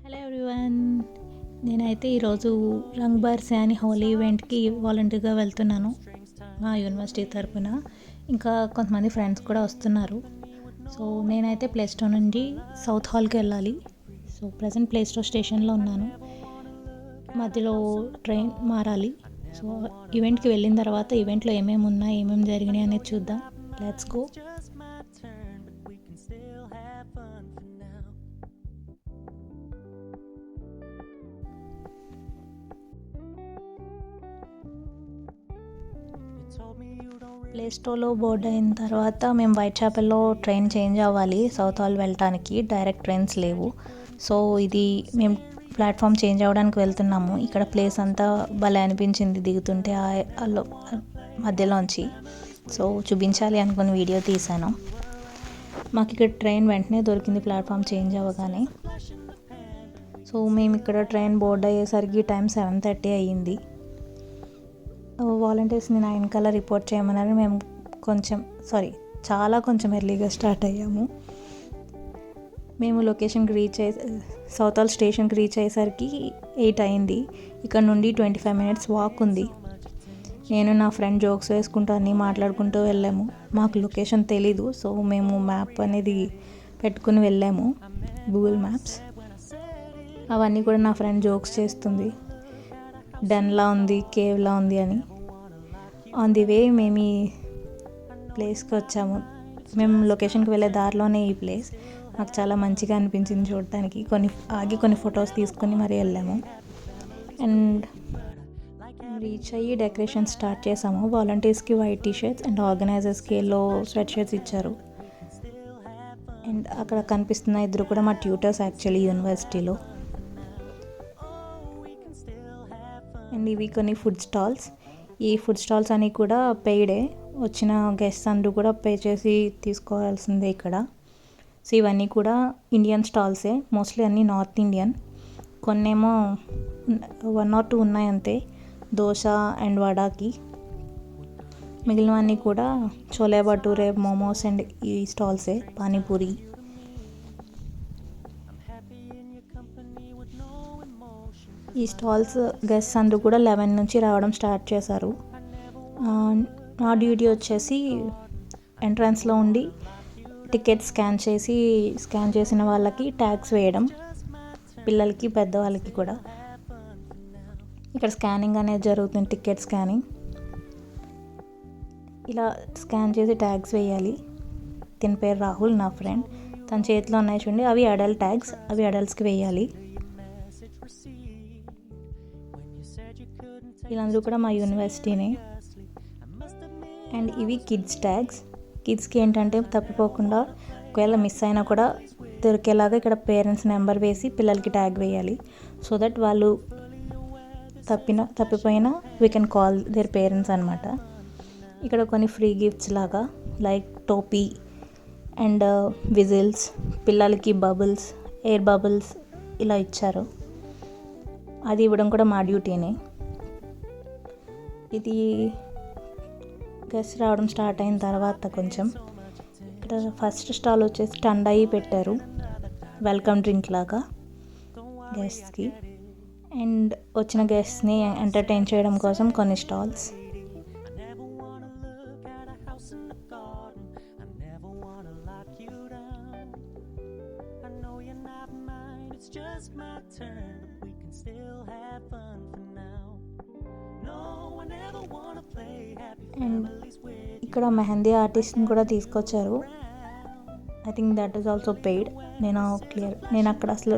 Hello everyone, నేనైతే ఈరోజు రంగ్ బర్సే అని హోలీ ఈవెంట్కి వాలంటీర్గా వెళ్తున్నాను మా యూనివర్సిటీ తరపున. ఇంకా కొంతమంది ఫ్రెండ్స్ కూడా వస్తున్నారు. సో నేనైతే ప్లే స్టోర్ నుండి సౌత్ హాల్కి వెళ్ళాలి. సో ప్రజెంట్ ప్లే స్టోర్ స్టేషన్లో ఉన్నాను. మధ్యలో ట్రైన్ మారాలి. సో ఈవెంట్కి వెళ్ళిన తర్వాత ఈవెంట్లో ఏమేమి ఉన్నాయి, ఏమేమి జరిగినాయి అనేది చూద్దాం. Let's go. ప్లే స్టోర్లో బోర్డ్ అయిన తర్వాత మేము వైట్ చాపెల్లో ట్రైన్ చేంజ్ అవ్వాలి. సౌత్ హాల్ వెళ్ళటానికి డైరెక్ట్ ట్రైన్స్ లేవు. సో ఇది మేము ప్లాట్ఫామ్ చేంజ్ అవ్వడానికి వెళ్తున్నాము. ఇక్కడ ప్లేస్ అంతా భలే అనిపించింది దిగుతుంటే మధ్యలోంచి. సో చూపించాలి అనుకుని వీడియో తీశాను. మాకు ఇక్కడ ట్రైన్ వెంటనే దొరికింది ప్లాట్ఫామ్ చేంజ్ అవ్వగానే. సో మేము ఇక్కడ ట్రైన్ బోర్డ్ అయ్యేసరికి టైం 7:30 అయ్యింది. వాలంటీర్స్ని 9 కల్లా రిపోర్ట్ చేయమన్నారు. మేము కొంచెం ఎర్లీగా స్టార్ట్ అయ్యాము. మేము లొకేషన్కి సౌత్ హాల్ స్టేషన్కి రీచ్ అయ్యేసరికి 8 అయింది. ఇక్కడ నుండి 25 మినిట్స్ వాక్ ఉంది. నేను నా ఫ్రెండ్ జోక్స్ వేసుకుంటూ అన్నీ మాట్లాడుకుంటూ వెళ్ళాము. మాకు లొకేషన్ తెలీదు. సో మేము మ్యాప్ అనేది పెట్టుకుని వెళ్ళాము, గూగుల్ మ్యాప్స్. అవన్నీ కూడా నా ఫ్రెండ్ జోక్స్ చేస్తుంది. డెన్లా ఉంది, కేవ్లా ఉంది అని. ఆన్ ది వే మేము ఈ ప్లేస్కి వచ్చాము. మేము లొకేషన్కి వెళ్ళే దారిలోనే ఈ ప్లేస్. నాకు చాలా మంచిగా అనిపించింది చూడటానికి. కొన్ని ఫొటోస్ తీసుకొని మరీ వెళ్ళాము. అండ్ రీచ్ అయ్యి డెకరేషన్ స్టార్ట్ చేసాము. వాలంటీర్స్కి వైట్ టీషర్ట్స్ అండ్ ఆర్గనైజర్స్కి ఎల్లో స్వెట్ షర్ట్స్ ఇచ్చారు. అండ్ అక్కడ కనిపిస్తున్న ఇద్దరు కూడా మా ట్యూటర్స్ యాక్చువల్లీ యూనివర్సిటీలో. అండ్ ఇవి కొన్ని ఫుడ్ స్టాల్స్. ఈ ఫుడ్ స్టాల్స్ అన్నీ కూడా పెయిడే. వచ్చిన గెస్ట్స్ అందరూ కూడా పే చేసి తీసుకోవాల్సిందే ఇక్కడ. సో ఇవన్నీ కూడా ఇండియన్ స్టాల్సే, మోస్ట్లీ అన్నీ నార్త్ ఇండియన్. కొన్నేమో 1 or 2 ఉన్నాయి అంతే, దోశ అండ్ వడాకి. మిగిలినవన్నీ కూడా చోలే భటూరే, మోమోస్ అండ్ ఈ స్టాల్సే, పానీపూరి. ఈ స్టాల్స్ గెస్ట్స్ అందరూ కూడా 11 నుంచి రావడం స్టార్ట్ చేశారు. నా డ్యూటీ వచ్చేసి ఎంట్రన్స్లో ఉండి టికెట్ స్కాన్ చేసిన వాళ్ళకి ట్యాగ్స్ వేయడం, పిల్లలకి పెద్దవాళ్ళకి కూడా. ఇక్కడ స్కానింగ్ అనేది జరుగుతుంది, టికెట్ స్కానింగ్. ఇలా స్కాన్ చేసి ట్యాగ్స్ వేయాలి. తన పేరు రాహుల్, నా ఫ్రెండ్. తన చేతిలో ఉన్నాయి చూడండి, అవి అడల్ట్ ట్యాగ్స్. అవి అడల్ట్స్కి వేయాలి. వీళ్ళందరూ కూడా మా యూనివర్సిటీనే. అండ్ ఇవి కిడ్స్ ట్యాగ్స్. కిడ్స్కి ఏంటంటే తప్పిపోకుండా ఒకవేళ మిస్ అయినా కూడా దొరికేలాగా ఇక్కడ పేరెంట్స్ నెంబర్ వేసి పిల్లలకి ట్యాగ్ వేయాలి. సో దట్ వాళ్ళు తప్పిపోయినా we can call their parents అనమాట. ఇక్కడ కొన్ని ఫ్రీ గిఫ్ట్స్ లాగా లైక్ టోపీ అండ్ విజిల్స్, పిల్లలకి బబుల్స్, ఎయిర్ బబుల్స్ ఇలా ఇచ్చారు. అది ఇవ్వడం కూడా మా డ్యూటీనే. ఇది గెస్ట్ రావడం స్టార్ట్ అయిన తర్వాత కొంచెం ఇక్కడ ఫస్ట్ స్టాల్ వచ్చేసి టండాయి పెట్టారు, వెల్కమ్ డ్రింక్ లాగా గెస్ట్స్కి. అండ్ వచ్చిన గెస్ట్స్ని ఎంటర్టైన్ చేయడం కోసం కొన్ని స్టాల్స్. అండ్ ఇక్కడ మెహందీ ఆర్టిస్ట్ని కూడా తీసుకొచ్చారు. I think that is also paid. నేను అక్కడ అసలు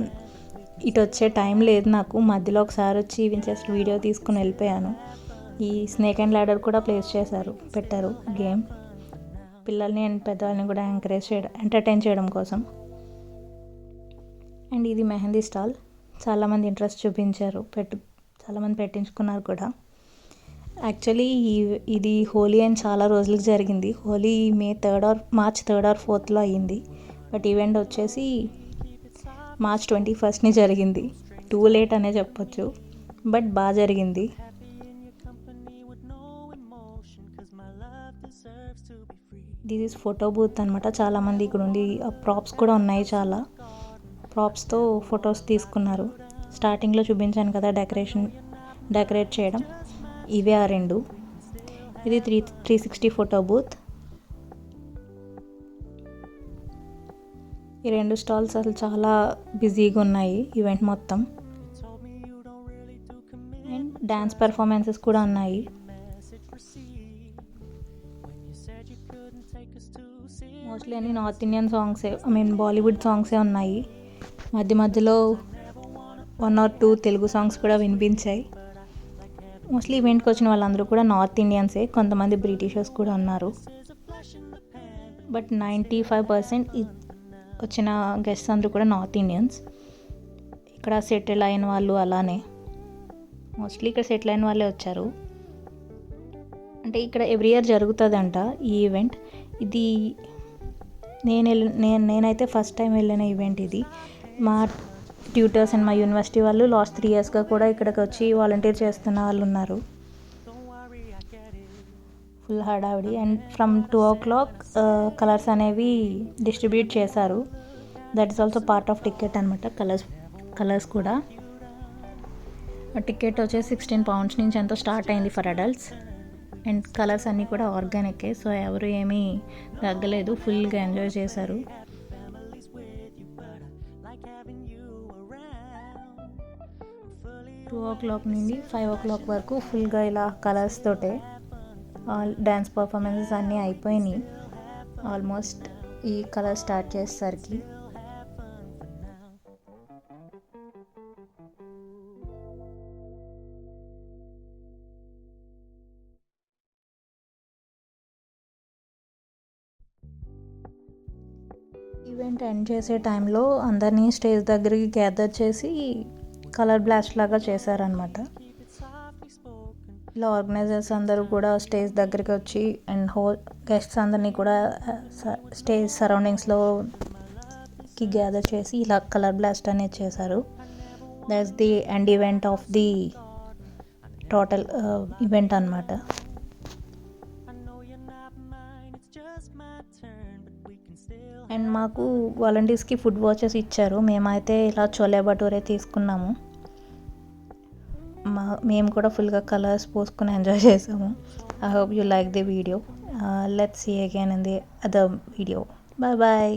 ఇటు వచ్చే టైం లేదు నాకు. మధ్యలో ఒకసారి వచ్చి జస్ట్ వీడియో తీసుకుని వెళ్ళిపోయాను. ఈ స్నేక్ అండ్ ల్యాడర్ కూడా పెట్టారు గేమ్. పిల్లల్ని అండ్ పెద్దవాళ్ళని కూడా ఎంటర్టైన్ చేయడం కోసం. అండ్ ఇది మెహందీ స్టాల్. చాలామంది ఇంట్రెస్ట్ చూపించారు, చాలామంది పెట్టించుకున్నారు కూడా. యాక్చువల్లీ ఇది హోలీ అని చాలా రోజులకు జరిగింది. హోలీ మార్చ్ 3 or 4 అయ్యింది. బట్ ఈవెంట్ వచ్చేసి March 21 జరిగింది. టూ లేట్ అనే చెప్పొచ్చు, బట్ బాగా జరిగింది. దిస్ ఈజ్ ఫోటో బూత్ అనమాట. చాలామంది ఇక్కడ ఉండి ప్రాప్స్ కూడా ఉన్నాయి చాలా. ప్రాప్స్తో ఫొటోస్ తీసుకున్నారు. స్టార్టింగ్లో చూపించాను కదా డెకరేట్ చేయడం, ఇవే ఆ రెండు. ఇది 360 ఫోటో బూత్. ఈ రెండు స్టాల్స్ అసలు చాలా బిజీగా ఉన్నాయి ఈవెంట్ మొత్తం. అండ్ డ్యాన్స్ పర్ఫార్మెన్సెస్ కూడా ఉన్నాయి. మోస్ట్లీ అన్ని నార్త్ ఇండియన్ సాంగ్సే, బాలీవుడ్ సాంగ్సే ఉన్నాయి. మధ్యలో 1 or 2 తెలుగు సాంగ్స్ కూడా వినిపించాయి. మోస్ట్లీ ఈవెంట్కి వచ్చిన వాళ్ళందరూ కూడా నార్త్ ఇండియన్సే, కొంతమంది బ్రిటిషర్స్ కూడా ఉన్నారు. బట్ 95% వచ్చిన గెస్ట్స్ అందరూ కూడా నార్త్ ఇండియన్స్. ఇక్కడ సెటిల్ అయిన వాళ్ళు అలానే, మోస్ట్లీ ఇక్కడ సెటిల్ అయిన వాళ్ళే వచ్చారు. అంటే ఇక్కడ ఎవ్రీ ఇయర్ జరుగుతుందంట ఈ ఈవెంట్. ఇది నేనైతే ఫస్ట్ టైం వెళ్ళిన ఈవెంట్ ఇది. మా ట్యూటర్స్ అండ్ మా యూనివర్సిటీ వాళ్ళు లాస్ట్ 3 yearsగా కూడా ఇక్కడికి వచ్చి వాలంటీర్ చేస్తున్న వాళ్ళు ఉన్నారు. ఫుల్ హడావిడి. అండ్ ఫ్రమ్ 2 o'clock కలర్స్ అనేవి డిస్ట్రిబ్యూట్ చేశారు. That is also part of ticket అనమాట. కలర్స్ కూడా. టికెట్ వచ్చేసి 16 pounds నుంచి ఎంతో స్టార్ట్ అయింది ఫర్ అడల్ట్స్. అండ్ కలర్స్ అన్నీ కూడా ఆర్గానికే, సో ఎవరు ఏమీ తగ్గలేదు, ఫుల్గా ఎంజాయ్ చేశారు. టూ ఓ క్లాక్ నుండి 5 o'clock వరకు ఫుల్గా ఇలా కలర్స్ తోటే డ్యాన్స్ పర్ఫార్మెన్సెస్ అన్నీ అయిపోయినాయి ఆల్మోస్ట్ ఈ కలర్ స్టార్ట్ చేసేసరికి. ఈవెంట్ ఎండ్ చేసే టైంలో అందరినీ స్టేజ్ దగ్గరికి గ్యాదర్ చేసి కలర్ బ్లాస్ట్ లాగా చేశారనమాట. ఇలా ఆర్గనైజర్స్ అందరూ కూడా స్టేజ్ దగ్గరికి వచ్చి అండ్ గెస్ట్స్ అందరినీ కూడా స్టేజ్ సరౌండింగ్స్లోకి గ్యాదర్ చేసి ఇలా కలర్ బ్లాస్ట్ అనేది చేశారు. That's the end event of the total event అనమాట. అండ్ మాకు వాలంటీర్స్కి ఫుడ్ వాచెస్ ఇచ్చారు. మేమైతే ఇలా చోలే భటూరే తీసుకున్నాము. మేము కూడా ఫుల్గా కలర్స్ పోసుకుని ఎంజాయ్ చేసాము. I hope you like the video. Let's see again in the other video. Bye bye.